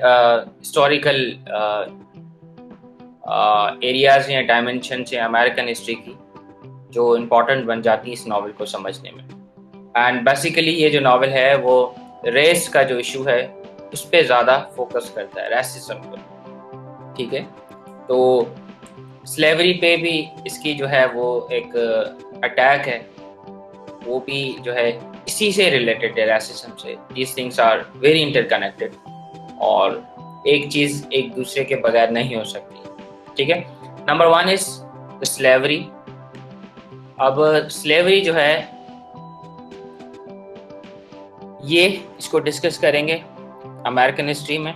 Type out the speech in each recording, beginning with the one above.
Historical areas या dimension हैं American history की जो इम्पोर्टेंट बन जाती है इस नावल को समझने में। एंड बेसिकली ये जो नावल है वो रेस का जो इशू है उस पर ज़्यादा फोकस करता है, रेसिज्म पर। ठीक है, तो स्लेवरी पे भी इसकी जो है वो एक अटैक है, वो भी जो है इसी से रिलेटेड है, रेसिज्म से। These things are very interconnected और एक चीज़ एक दूसरे के बगैर नहीं हो सकती। ठीक है, नंबर 1 इज स्लेवरी। अब स्लेवरी जो है ये इसको डिस्कस करेंगे अमेरिकन हिस्ट्री में।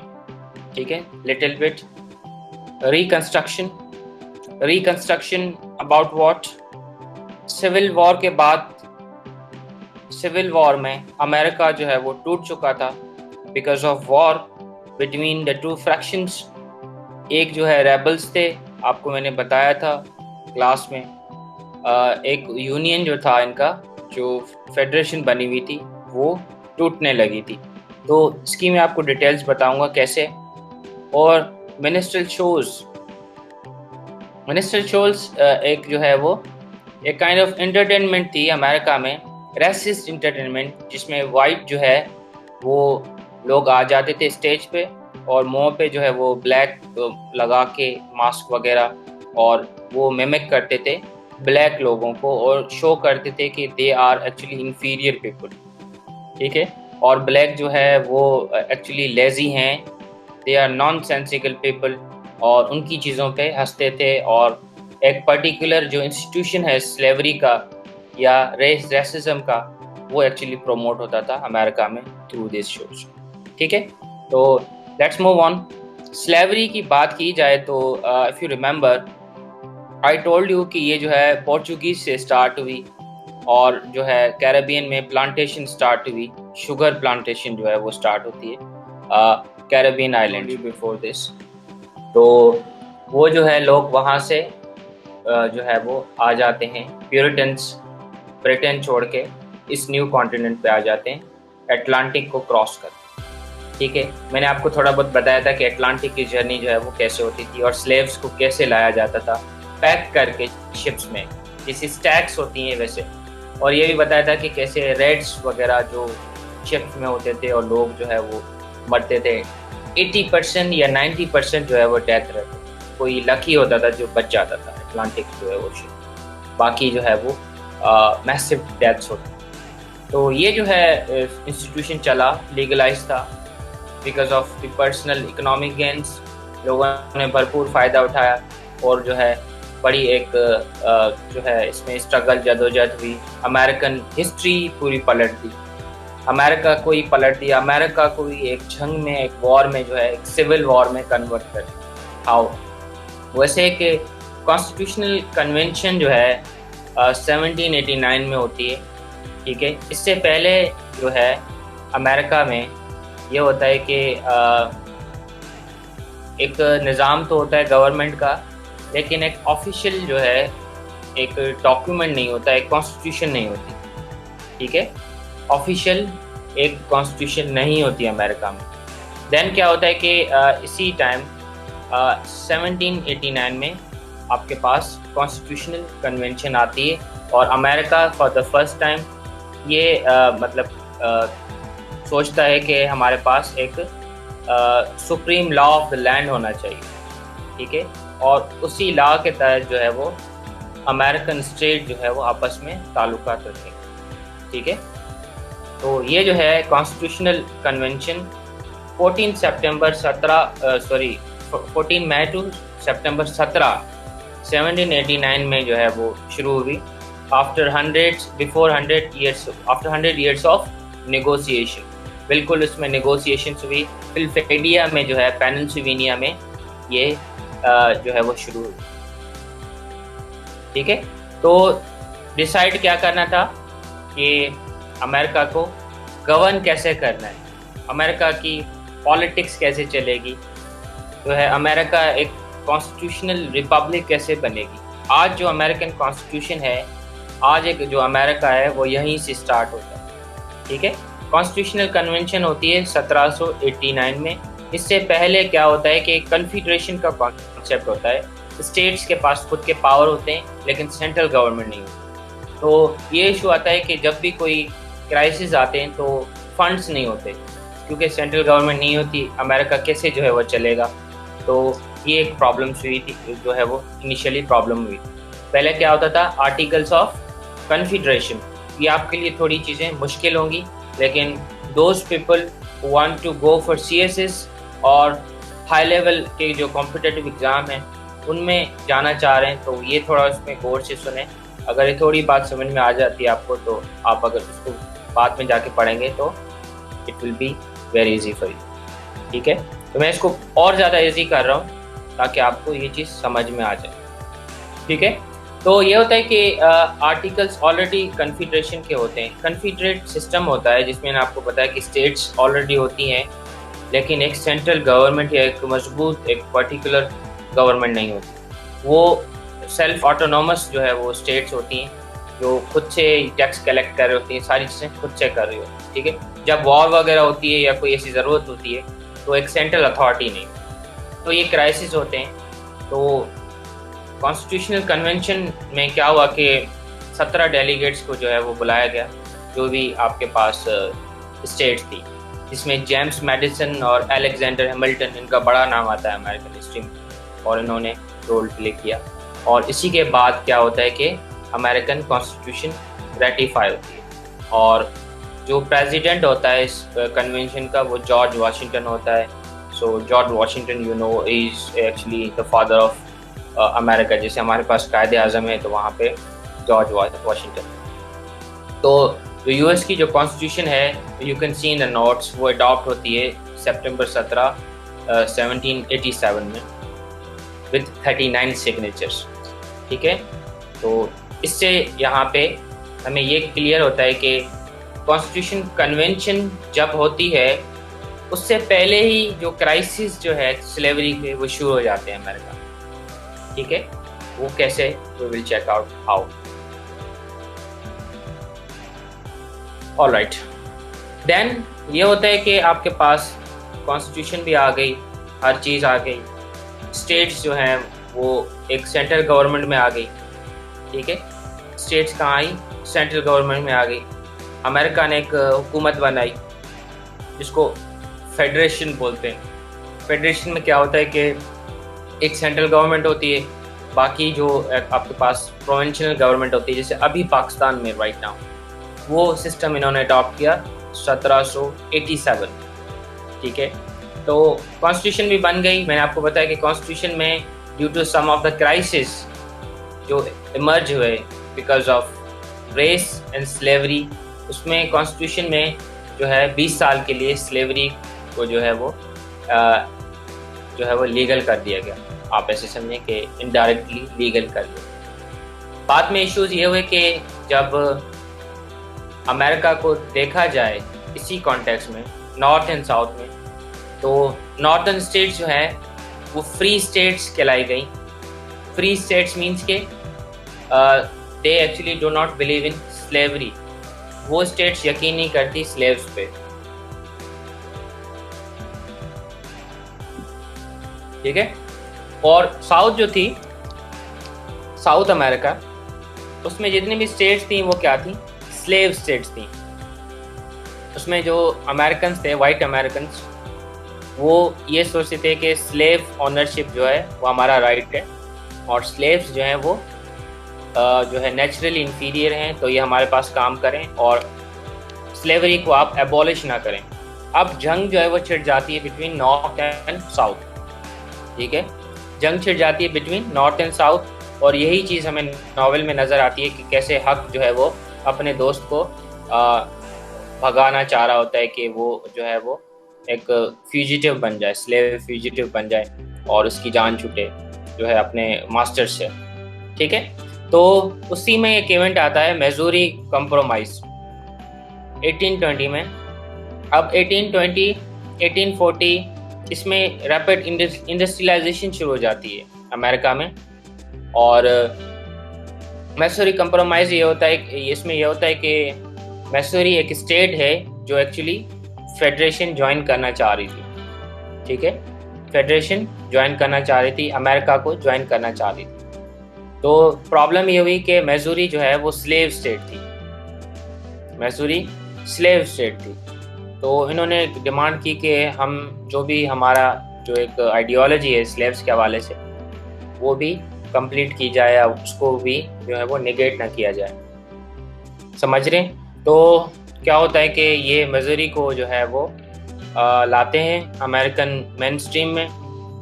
ठीक है, little bit reconstruction about what, civil war के बाद। सिविल वॉर में अमेरिका जो है वो टूट चुका था because of war between the two fractions. एक जो है रेबल्स थे, आपको मैंने बताया था क्लास में। एक यूनियन जो था इनका, जो फेडरेशन बनी हुई थी, वो टूटने लगी थी। तो इसकी मैं आपको डिटेल्स बताऊंगा कैसे। और मिनिस्ट्रल शोज एक जो है वो एक काइंड ऑफ एंटरटेनमेंट थी अमेरिका में, रेसिस्ट एंटरटेनमेंट, जिसमें वाइट जो है वो लोग आ जाते थे स्टेज पे और मुंह पे जो है वो ब्लैक लगा के मास्क वगैरह, और वो मिमिक करते थे ब्लैक लोगों को और शो करते थे कि they are actually inferior people. ठीक है, और ब्लैक जो है वो एक्चुअली लेजी हैं, they are nonsensical people, और उनकी चीज़ों पे हंसते थे। और एक पर्टिकुलर जो इंस्टीट्यूशन है स्लेवरी का या रेसिज्म का, वो एक्चुअली प्रमोट होता था अमेरिका में थ्रू दिस शोज। ठीक है, तो लेट्स मूव ऑन। स्लेवरी की बात की जाए तो if you remember I told you कि ये जो है पोर्चुगीज से स्टार्ट हुई और जो है कैरेबियन में प्लांटेशन स्टार्ट हुई, शुगर प्लांटेशन जो है वो स्टार्ट होती है कैरेबियन आइलैंड बिफोर दिस। तो वो जो है लोग वहाँ से जो है वो आ जाते हैं, प्यूरिटन्स ब्रिटेन छोड़ के इस न्यू कॉन्टिनेंट पे आ जाते हैं, अटलांटिक को क्रॉस करके। ठीक है, मैंने आपको थोड़ा बहुत बताया था कि अटलांटिक की जर्नी जो है वो कैसे होती थी और स्लेव्स को कैसे लाया जाता था पैक करके शिप्स में, जैसी स्टैक्स होती हैं वैसे। और ये भी बताया था कि कैसे रेड्स वगैरह जो शिप्स में होते थे और लोग जो है वो मरते थे। 80% या 90% जो है वो डेथ रहते, कोई लकी होता था जो बच जाता था अटलांटिक जो है वो शिप, बाकी जो है वो मैसिव डेथ्स होती। तो ये जो है इंस्टीट्यूशन चला, लीगलाइज था because of the personal economic gains. लोगों ने भरपूर फ़ायदा उठाया और जो है बड़ी एक जो है इसमें स्ट्रगल जदोजहद हुई। अमेरिकन हिस्ट्री पूरी पलट दी, अमेरिका को ही पलट दिया, अमेरिका को ही एक जंग में, एक वॉर में जो है एक सिविल वॉर में कन्वर्ट कर दिया। हाउ? वैसे कि कॉन्स्टिट्यूशनल कन्वेंशन जो है 1789 में होती है। ठीक है, इससे पहले जो है अमेरिका में ये होता है कि एक निज़ाम तो होता है गवर्नमेंट का, लेकिन एक ऑफिशियल जो है एक डॉक्यूमेंट नहीं होता, एक कॉन्स्टिट्यूशन नहीं होती। ठीक है, ऑफिशियल एक कॉन्स्टिट्यूशन नहीं होती अमेरिका में। देन क्या होता है कि इसी टाइम 1789 में आपके पास कॉन्स्टिट्यूशनल कन्वेंशन आती है और America for the first time ये सोचता है कि हमारे पास एक supreme law of the land होना चाहिए। ठीक है, और उसी लॉ के तहत जो है वो अमेरिकन स्टेट जो है वो आपस में ताल्लुकात रखें। ठीक है, तो ये जो है कॉन्स्टिट्यूशनल कन्वेंशन 14 मई टू सितंबर 17 1789 में जो है वो शुरू हुई। आफ्टर 100 years ऑफ नेगोशिएशन, बिल्कुल उसमें नेगोशिएशन हुई। फिलाडेल्फिया में जो है पेनिनसुलवेनिया में ये जो है वो शुरू हुई। ठीक है, तो डिसाइड क्या करना था कि अमेरिका को गवर्न कैसे करना है, अमेरिका की पॉलिटिक्स कैसे चलेगी, जो है अमेरिका एक कॉन्स्टिट्यूशनल रिपब्लिक कैसे बनेगी। आज जो अमेरिकन कॉन्स्टिट्यूशन है, आज एक जो अमेरिका है वो यहीं से स्टार्ट होता है। ठीक है, कॉन्स्टिट्यूशनल कन्वेंशन होती है 1789 में। इससे पहले क्या होता है कि कन्फेडरेशन का कॉन्सेप्ट होता है, स्टेट्स के पास खुद के पावर होते हैं लेकिन सेंट्रल गवर्नमेंट नहीं होती। तो ये इशू आता है कि जब भी कोई क्राइसिस आते हैं तो फंड्स नहीं होते, क्योंकि सेंट्रल गवर्नमेंट नहीं होती, अमेरिका कैसे जो है वो चलेगा। तो ये एक प्रॉब्लम हुई थी, जो है वो इनिशियली प्रॉब्लम हुई। पहले क्या होता था, आर्टिकल्स ऑफ कन्फेडरेशन। ये आपके लिए थोड़ी चीज़ें मुश्किल होंगी, लेकिन those people who want to go for CSS और हाई लेवल के जो कॉम्पिटिटिव एग्ज़ाम हैं उनमें जाना चाह रहे हैं तो ये थोड़ा उसमें गौर से सुने। अगर ये थोड़ी बात समझ में आ जाती है आपको, तो आप अगर उसको बाद में जाके पढ़ेंगे तो it will be very easy for you. ठीक है, तो मैं इसको और ज़्यादा इजी कर रहा हूँ ताकि आपको ये चीज़ समझ में आ जाए। ठीक है, तो ये होता है कि आर्टिकल्स ऑलरेडी कन्फेडरेशन के होते हैं। कन्फेडरेट सिस्टम होता है जिसमें आपको पता है कि स्टेट्स ऑलरेडी होती हैं, लेकिन एक सेंट्रल गवर्नमेंट या एक मजबूत एक पर्टिकुलर गवर्नमेंट नहीं होती। वो सेल्फ ऑटोनोमस जो है वो स्टेट्स होती हैं, जो खुद से टैक्स कलेक्ट कर रही होती हैं, सारी चीज़ें खुद से कर रही होती हैं। ठीक है, जब वॉर वगैरह होती है या कोई ऐसी ज़रूरत होती है तो एक सेंट्रल अथॉरिटी नहीं। तो ये क्राइसिस होते हैं। तो कॉन्स्टिट्यूशनल कन्वेंशन में क्या हुआ कि 17 डेलीगेट्स को जो है वो बुलाया गया, जो भी आपके पास स्टेट्स थी, जिसमें जेम्स मैडिसन और अलेक्जेंडर हैमिल्टन, इनका बड़ा नाम आता है अमेरिकन हिस्ट्री में, और इन्होंने रोल प्ले किया। और इसी के बाद क्या होता है कि अमेरिकन कॉन्स्टिट्यूशन रेटिफाई होती है, और जो प्रेसिडेंट होता है इस कन्वेंशन का वो जॉर्ज वाशिंगटन होता है। So George Washington, you know, is actually the father of America. जैसे हमारे पास कायदे आज़म है तो वहाँ पे जॉर्ज वाशिंगटन। तो जो यूएस की जो कॉन्स्टिट्यूशन है, you can see in the notes, वो अडॉप्ट होती है सितंबर 17, 1787 में विद 39 सिग्नेचर्स। ठीक है, तो इससे यहाँ पे हमें ये क्लियर होता है कि कॉन्स्टिट्यूशन कन्वेंशन जब होती है उससे पहले ही जो क्राइसिस जो है स्लेवरी के वो शुरू हो जाते हैं अमेरिका। ठीक है, वो कैसे, we will check out how. Alright, then ये होता है कि आपके पास कॉन्स्टिट्यूशन भी आ गई, हर चीज़ आ गई, स्टेट्स जो हैं वो एक सेंट्रल गवर्नमेंट में आ गई। ठीक है, स्टेट्स कहाँ आई, सेंट्रल गवर्नमेंट में आ गई। अमेरिका ने एक हुकूमत बनाई जिसको फेडरेशन बोलते हैं। फेडरेशन में क्या होता है कि एक सेंट्रल गवर्नमेंट होती है, बाकी जो आपके पास प्रोविंशियल गवर्नमेंट होती है, जैसे अभी पाकिस्तान में राइट नाउ, वो सिस्टम इन्होंने अडॉप्ट किया 1787। ठीक है, तो कॉन्स्टिट्यूशन भी बन गई। मैंने आपको बताया कि कॉन्स्टिट्यूशन में due to some of the crisis जो इमर्ज हुए because of race and slavery, उसमें कॉन्स्टिट्यूशन में जो है 20 साल के लिए स्लेवरी को जो है वो लीगल कर दिया गया। आप ऐसे समझें कि इनडायरेक्टली लीगल कर दिया। बाद में इश्यूज ये हुए कि जब अमेरिका को देखा जाए इसी कॉन्टेक्स्ट में, नॉर्थ एंड साउथ में, तो नॉर्थर्न स्टेट्स जो है वो फ्री स्टेट्स कहलाई गई। फ्री स्टेट्स मीन्स के they actually do not believe in slavery. वो स्टेट्स यकीन नहीं करती स्लेव्स पे। ठीक है, और साउथ जो थी, साउथ अमेरिका, उसमें जितनी भी स्टेट्स थी वो क्या थी, स्लेव स्टेट्स थी। उसमें जो अमेरिकन्स थे, वाइट अमेरिकन्स, वो ये सोचते थे कि स्लेव ऑनरशिप जो है वो हमारा राइट है, और स्लेव्स जो हैं वो जो है नेचुरली इंफीरियर हैं, तो ये हमारे पास काम करें और स्लेवरी को आप एबॉलिश ना करें। अब जंग जो है वो छिड़ जाती है बिटवीन नॉर्थ एंड साउथ। ठीक है, जंग छिड़ जाती है बिटवीन नॉर्थ एंड साउथ, और यही चीज़ हमें नावल में नज़र आती है कि कैसे हक जो है वो अपने दोस्त को भगाना चाह रहा होता है कि वो जो है वो एक फ्यूजिटिव बन जाए, स्लेव फ्यूजिटिव बन जाए, और उसकी जान छूटे जो है अपने मास्टर से। ठीक है, तो उसी में एक इवेंट आता है मिज़ूरी कंप्रोमाइज़ 1820 में। अब 1820, 1840 इसमें रैपिड इंडस्ट्रियलाइजेशन शुरू हो जाती है अमेरिका में, और मिज़ूरी कंप्रोमाइज़ ये होता है, इसमें ये होता है कि मिज़ूरी एक स्टेट है जो एक्चुअली फेडरेशन ज्वाइन करना चाह रही थी। ठीक है, फेडरेशन ज्वाइन करना चाह रही थी, अमेरिका को ज्वाइन करना चाह रही थी। तो प्रॉब्लम ये हुई कि मैसूरी जो है वो स्लेव स्टेट थी, मैसूरी स्लेव स्टेट थी। तो इन्होंने डिमांड की कि हम जो भी हमारा जो एक आइडियोलॉजी है स्लेव्स के हवाले से वो भी कंप्लीट की जाए, या उसको भी जो है वो निगेट ना किया जाए। समझ रहे हैं? तो क्या होता है कि ये मिज़ोरी को जो है वो लाते हैं अमेरिकन मेन स्ट्रीम में,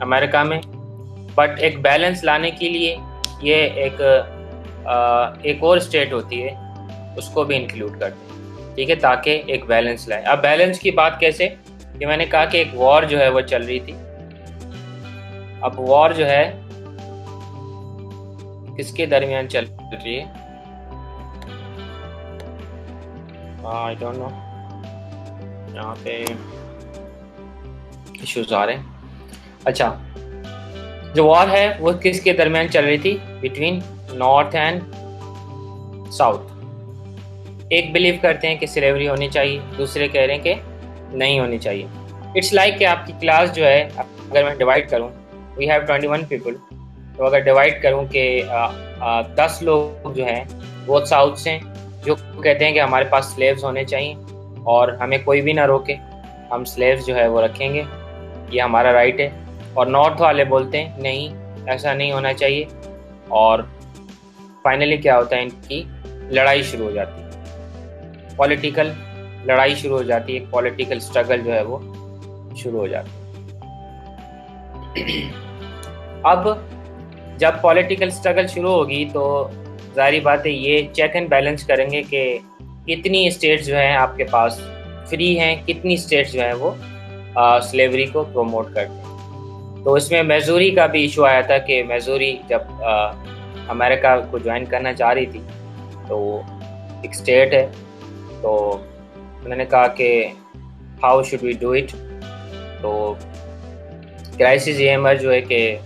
अमेरिका में। बट एक बैलेंस लाने के लिए ये एक और स्टेट होती है उसको भी इंक्लूड करते हैं, ठीक है, ताकि एक बैलेंस लाए। अब बैलेंस की बात कैसे, कि मैंने कहा कि एक वॉर जो है वो चल रही थी। अब वॉर जो है किसके दरमियान चल रही है, आई डोंट नो, यहाँ पे इश्यूज आ रहे हैं। अच्छा, जो वॉर है वो किसके दरमियान चल रही थी, बिटवीन नॉर्थ एंड साउथ। एक बिलीव करते हैं कि स्लेवरी होनी चाहिए, दूसरे कह रहे हैं कि नहीं होनी चाहिए। इट्स लाइक कि आपकी क्लास जो है, अगर मैं डिवाइड करूँ, वी हैव 21 पीपल, तो अगर डिवाइड करूँ कि 10 लोग जो हैं वो साउथ से हैं, जो कहते हैं कि हमारे पास स्लेव्स होने चाहिए और हमें कोई भी ना रोके, हम स्लेव्स जो है वो रखेंगे, ये हमारा राइट है। और नॉर्थ वाले बोलते हैं नहीं, ऐसा नहीं होना चाहिए। और फाइनली क्या होता है, इनकी लड़ाई शुरू हो जाती है, पॉलिटिकल लड़ाई शुरू हो जाती है, पॉलिटिकल स्ट्रगल जो है वो शुरू हो जाती है। अब जब पॉलिटिकल स्ट्रगल शुरू होगी तो जाहिर बात है ये चेक एंड बैलेंस करेंगे कि कितनी स्टेट्स जो हैं आपके पास फ्री हैं, कितनी स्टेट्स जो हैं वो स्लेवरी को प्रमोट करते हैं। तो इसमें मैसूरी का भी इशू आया था कि मैसूरी जब अमेरिका को ज्वाइन करना चाह रही थी, तो एक स्टेट है, तो उन्होंने कहा कि how should we do it. तो क्राइसिस ये इमर्ज हुए कि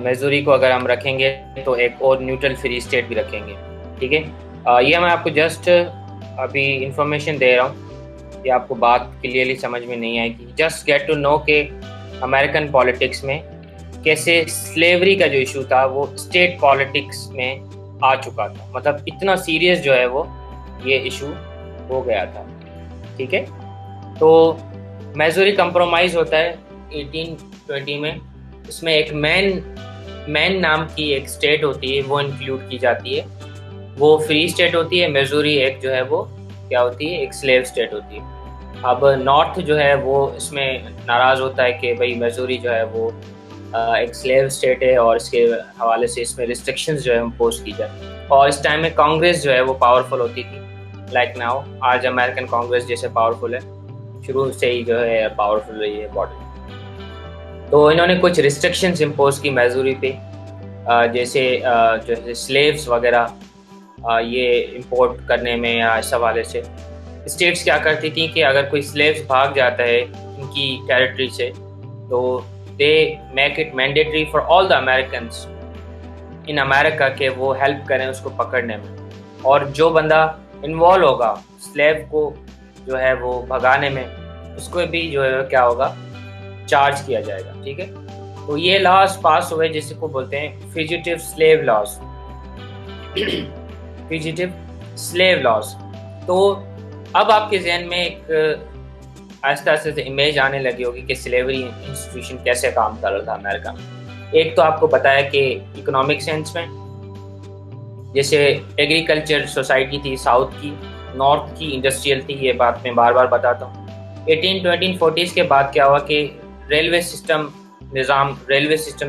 मैसूरी को अगर हम रखेंगे तो एक और न्यूट्रल फ्री स्टेट भी रखेंगे, ठीक है। ये मैं आपको जस्ट अभी इंफॉर्मेशन दे रहा हूँ, ये आपको बात क्लियरली समझ में नहीं आएगी। जस्ट गेट टू नो के अमेरिकन पॉलिटिक्स में कैसे स्लेवरी का जो इशू था वो स्टेट पॉलिटिक्स में आ चुका था, मतलब इतना सीरियस जो है वो ये इशू हो गया था, ठीक है। तो मैसूरी कंप्रोमाइज़ होता है 1820 में। इसमें एक मैन नाम की एक स्टेट होती है, वो इंक्लूड की जाती है, वो फ्री स्टेट होती है। मैसूरी एक जो है वो क्या होती है, एक स्लेव स्टेट होती है। अब नॉर्थ जो है वो इसमें नाराज़ होता है कि भाई मैसूरी जो है वो एक स्लेव स्टेट है और इसके हवाले से इसमें रिस्ट्रिक्शंस जो है इम्पोज की जाए। और इस टाइम में कांग्रेस जो है वो पावरफुल होती थी, लाइक नाउ आज अमेरिकन कांग्रेस जैसे पावरफुल है, शुरू से ही जो है पावरफुल रही है बॉडी। तो इन्होंने कुछ रिस्ट्रिक्शंस इम्पोज की मैसूरी पे, जैसे जो है स्लेव्स वगैरह ये इंपोर्ट करने में, या इस हवाले से स्टेट्स क्या करती थी कि अगर कोई स्लेव्स भाग जाता है इनकी टेरिटरी से, तो they make it mandatory for all the Americans in America के वो हेल्प करें उसको पकड़ने में। और जो बंदा इन्वॉल्व होगा स्लेव को जो है वो भगाने में, उसको भी जो है क्या होगा, चार्ज किया जाएगा, ठीक है। तो ये लॉज पास हुए जिसको बोलते हैं fugitive slave laws, fugitive slave laws. तो अब आपके जहन में एक आहिस्ता आहिस्ता से इमेज आने लगी होगी कि स्लेवरी इंस्टीट्यूशन कैसे काम कर रहा था अमेरिका में। एक तो आपको पता है कि इकोनॉमिक सेंस में, जैसे एग्रीकल्चर सोसाइटी थी साउथ की, नॉर्थ की इंडस्ट्रियल थी, ये बात मैं बार बार बताता हूँ। 1840s के बाद क्या हुआ कि रेलवे सिस्टम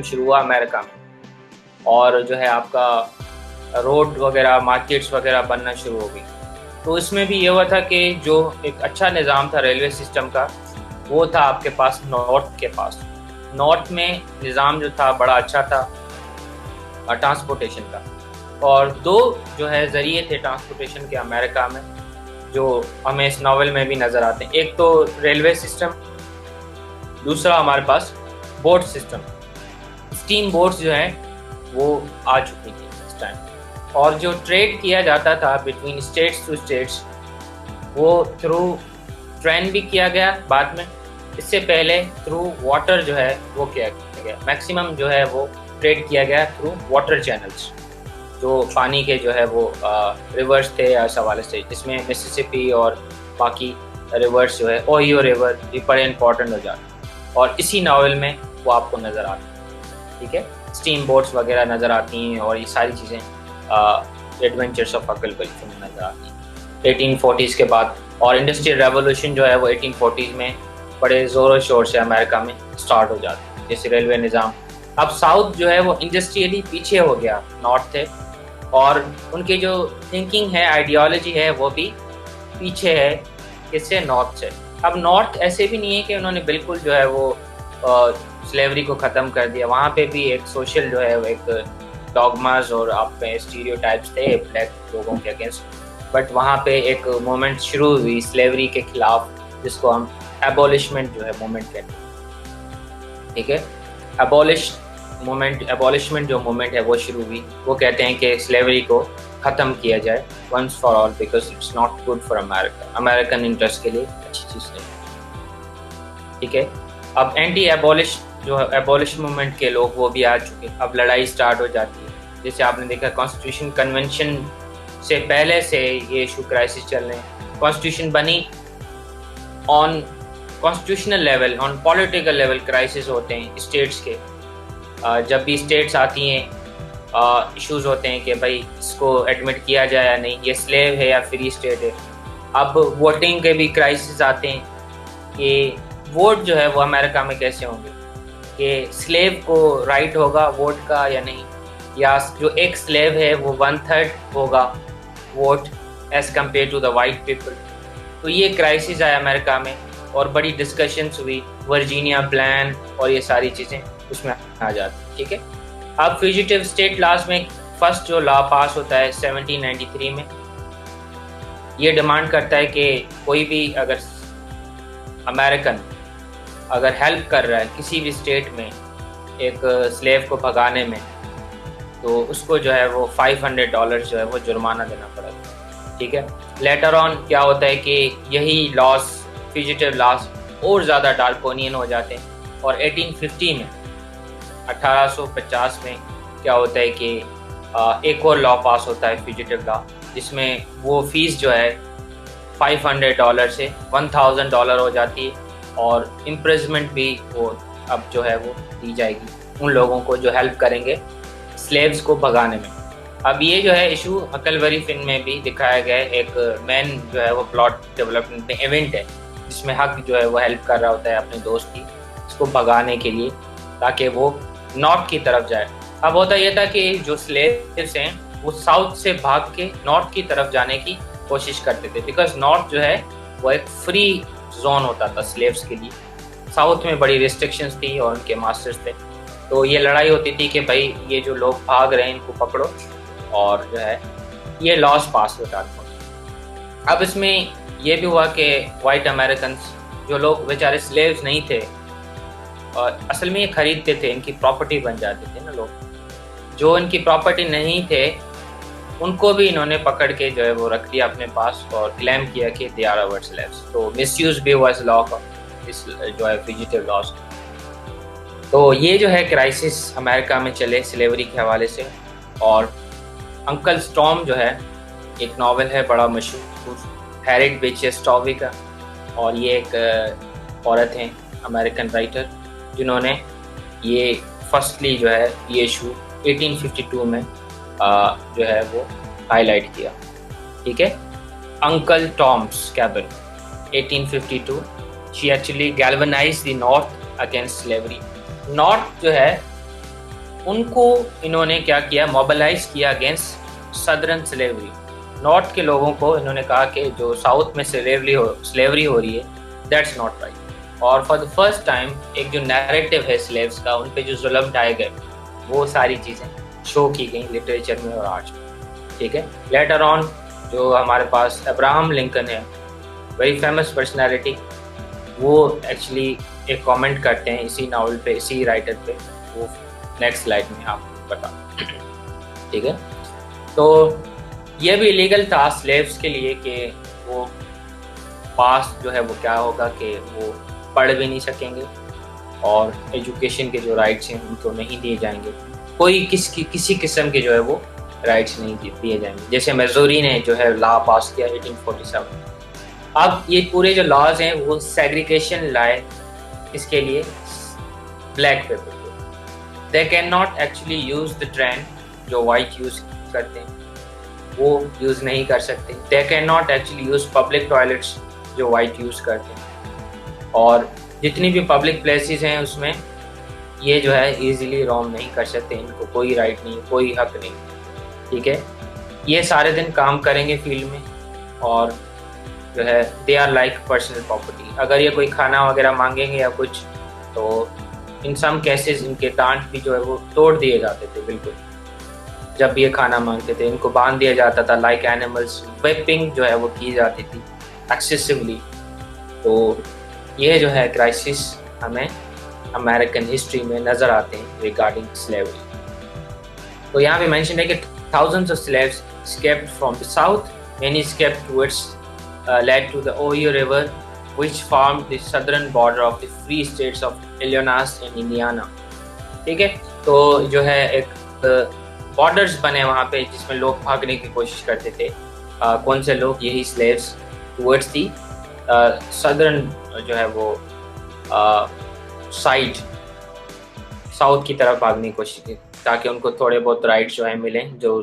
शुरू हुआ अमेरिका में, और जो है आपका रोड वगैरह, मार्केट्स वगैरह बनना शुरू हो गई। तो इसमें भी ये हुआ था कि जो एक अच्छा निज़ाम था रेलवे सिस्टम का, वो था आपके पास नॉर्थ के पास। नॉर्थ में निज़ाम जो था बड़ा अच्छा था ट्रांसपोर्टेशन का, और दो जो है ज़रिए थे ट्रांसपोर्टेशन के अमेरिका में, जो हमें इस नावल में भी नज़र आते हैं। एक तो रेलवे सिस्टम, दूसरा हमारे पास बोट सिस्टम। स्टीम बोट्स जो हैं वो आ चुकी थी इस टाइम, और जो ट्रेड किया जाता था बिटवीन स्टेट्स टू स्टेट्स, वो थ्रू ट्रेन भी किया गया बाद में, इससे पहले थ्रू वाटर जो है वो किया गया, मैक्सिमम जो है वो ट्रेड किया गया थ्रू वाटर चैनल्स, जो पानी के जो है वो रिवर्स थे इस हवाले से, जिसमें मिसिसिपी और बाकी रिवर्स जो है, ओहियो रिवर भी बड़े इंपॉर्टेंट हो जाते हैं, और इसी नावल में वो आपको नज़र आती है। ठीक है, स्टीम बोट्स वगैरह नज़र आती हैं और ये सारी चीज़ें एडवेंचर्स ऑफ हकलबरी में नज़र आती हैं 1840s के बाद। और इंडस्ट्रियल रेवोल्यूशन जो है वो 1840s में बड़े ज़ोरों शोर से अमेरिका में स्टार्ट हो जाती है। जैसे रेलवे निज़ाम, अब साउथ जो है वो इंडस्ट्रियली पीछे हो गया नॉर्थ से, और उनके जो थिंकिंग है, आइडियोलॉजी है, वो भी पीछे है किससे, नॉर्थ से। अब नॉर्थ ऐसे भी नहीं है कि उन्होंने बिल्कुल जो है वो स्लेवरी को ख़त्म कर दिया, वहाँ पे भी एक सोशल जो है एक डॉगमास और आप पे स्टीरियोटाइप्स थे ब्लैक लोगों के अगेंस्ट, बट वहाँ पे एक मूवमेंट शुरू हुई स्लेवरी के खिलाफ, जिसको हम एबॉलिशमेंट जो है मूवमेंट कहते हैं। ठीक है, एबॉलिशमेंट जो मूवमेंट है वो शुरू हुई। वो कहते हैं कि स्लेवरी को ख़त्म किया जाए once for all, because it's not good for America, American interest के लिए अच्छी चीज़ नहीं। ठीक है, अब एंटी एबॉलिश जो है एबॉलिश मूवमेंट के लोग वो भी आ चुके, अब लड़ाई स्टार्ट हो जाती है। जैसे आपने देखा कॉन्स्टिट्यूशन कन्वेंशन से पहले से ये इशू क्राइसिस चल रहे हैं। कॉन्स्टिट्यूशन बनी on constitutional level, on political level crisis होते हैं स्टेट्स के। जब भी स्टेट्स आती हैं इश्यूज होते हैं कि भाई इसको एडमिट किया जाए या नहीं, ये स्लेव है या फ्री स्टेट है। अब वोटिंग के भी क्राइसिस आते हैं कि वोट जो है वो अमेरिका में कैसे होंगे, कि स्लेव को राइट होगा वोट का या नहीं, या जो एक स्लेव है वो 1/3 होगा vote as compare to the white people. तो ये क्राइसिस आया अमेरिका में और बड़ी डिस्कशंस हुई, वर्जीनिया प्लान और ये सारी चीज़ें उसमें आ जाती। ठीक है, अब फ्यूजिटिव स्टेट लॉज में फर्स्ट जो लॉ पास होता है 1793 में, ये डिमांड करता है कि कोई भी अगर अमेरिकन अगर हेल्प कर रहा है किसी भी स्टेट में एक स्लेव को भगाने में, तो उसको जो है वो $500 जो है वो जुर्माना देना पड़ेगा। ठीक है, लेटर ऑन क्या होता है कि यही लॉस, फ्यूजिटिव लॉस और ज़्यादा डार्कोनियन हो जाते हैं, और 1850 में 1850 में क्या होता है कि एक और लॉ पास होता है फ्यूजिटिव लॉ, जिसमें वो फीस जो है $500 से $1000 हो जाती है, और इम्प्रिजमेंट भी वो अब जो है वो दी जाएगी उन लोगों को जो हेल्प करेंगे स्लेव्स को भगाने में। अब ये जो है इशू हकलबरी फिल्म में भी दिखाया गया है। एक मेन जो है वो प्लॉट डेवलपमेंट में इवेंट है, जिसमें हक जो है वो हेल्प कर रहा होता है अपने दोस्त की, इसको भगाने के लिए, ताकि वो नॉर्थ की तरफ जाए। अब होता यह था कि जो स्लेव्स हैं वो साउथ से भाग के नॉर्थ की तरफ जाने की कोशिश करते थे, बिकॉज नॉर्थ जो है वो एक फ्री जोन होता था स्लेव्स के लिए। साउथ में बड़ी रिस्ट्रिक्शंस थी और उनके मास्टर्स थे, तो ये लड़ाई होती थी कि भाई ये जो लोग भाग रहे हैं इनको पकड़ो, और जो है ये लॉस पास होता था। अब इसमें ये भी हुआ कि वाइट अमेरिकन जो लोग बेचारे स्लेव्स नहीं थे, और असल में ये खरीदते थे, इनकी प्रॉपर्टी बन जाते थे ना लोग, जो इनकी प्रॉपर्टी नहीं थे उनको भी इन्होंने पकड़ के जो है वो रख दिया अपने पास और क्लेम किया कि दे आर आवर स्लेव्स। तो मिसयूज भी हुआ इस लॉ का, इस जो है फ्यूजिटिव लॉज। तो ये जो है क्राइसिस अमेरिका में चले स्लेवरी के हवाले से। और अंकल स्टॉर्म जो है एक नावल है बड़ा मशहूर, हैरिट बेचेस स्टॉवी का, और ये एक औरत हैं अमेरिकन राइटर जिन्होंने ये फर्स्टली जो है ये इशू 1852 में जो है वो हाईलाइट किया। ठीक है, uncle Tom's cabin 1852, she actually galvanised the north against slavery. North जो है उनको इन्होंने क्या किया, मोबिलाइज किया अगेंस्ट सदर्न स्लेवरी। नॉर्थ के लोगों को इन्होंने कहा कि जो साउथ में स्लेवरी हो रही है दैट्स नॉट राइट। और फॉर द फर्स्ट टाइम एक जो नैरेटिव है स्लेव्स का, उन पे जो जुल्म ढाए गए, वो सारी चीज़ें शो की गई लिटरेचर में और आर्ट में। ठीक है, लेटर ऑन जो हमारे पास अब्राहम लिंकन है, वेरी फेमस पर्सनैलिटी, वो एक्चुअली एक कमेंट करते हैं इसी नावल पे, इसी राइटर पे, वो नेक्स्ट स्लाइड में आपको बता। ठीक है, तो ये भी इलीगल था स्लेव्स के लिए कि वो पास जो है वो क्या होगा कि वो पढ़ भी नहीं सकेंगे और एजुकेशन के जो राइट्स हैं उनको नहीं दिए जाएंगे। कोई किसी किस्म के जो है वो राइट्स नहीं दिए जाएंगे। जैसे मिज़ोरी ने जो है लॉ पास किया 1847। अब ये पूरे जो लॉज हैं वो सेग्रीगेशन लाए इसके लिए ब्लैक पीपल को। They can not actually use the train जो वाइट यूज करते हैं, वो यूज नहीं कर सकते। They can not actually use public toilets जो वाइट यूज करते हैं, और जितनी भी पब्लिक प्लेसेस हैं उसमें ये जो है इजीली रोम नहीं कर सकते। इनको कोई राइट नहीं, कोई हक नहीं, ठीक है। ये सारे दिन काम करेंगे फील्ड में और जो है they are like personal property. अगर ये कोई खाना वगैरह मांगेंगे या कुछ, तो इन सम केसेस इनके दांत भी जो है वो तोड़ दिए जाते थे। बिल्कुल जब ये खाना मांगते थे इनको बांध दिया जाता था लाइक एनिमल्स। वेपिंग जो है वो की जाती थी एक्सेसिवली। तो ये जो है क्राइसिस हमें अमेरिकन हिस्ट्री में नज़र आते हैं रिगार्डिंग स्लेवरी। तो यहाँ पे मेंशन है कि thousands of slaves escaped from the south. Many escaped towards led to the Ohio River, which formed the southern border of the free states of Illinois and Indiana. ठीक है, तो जो है एक बॉर्डर्स बने वहाँ पे जिसमें लोग भागने की कोशिश करते थे। कौन से लोग? यही स्लेव्स टुवर्ड्स दी सदर्न जो है वो साइड साउथ की तरफ भागने की कोशिश की, ताकि उनको थोड़े बहुत राइट्स जो है मिलें जो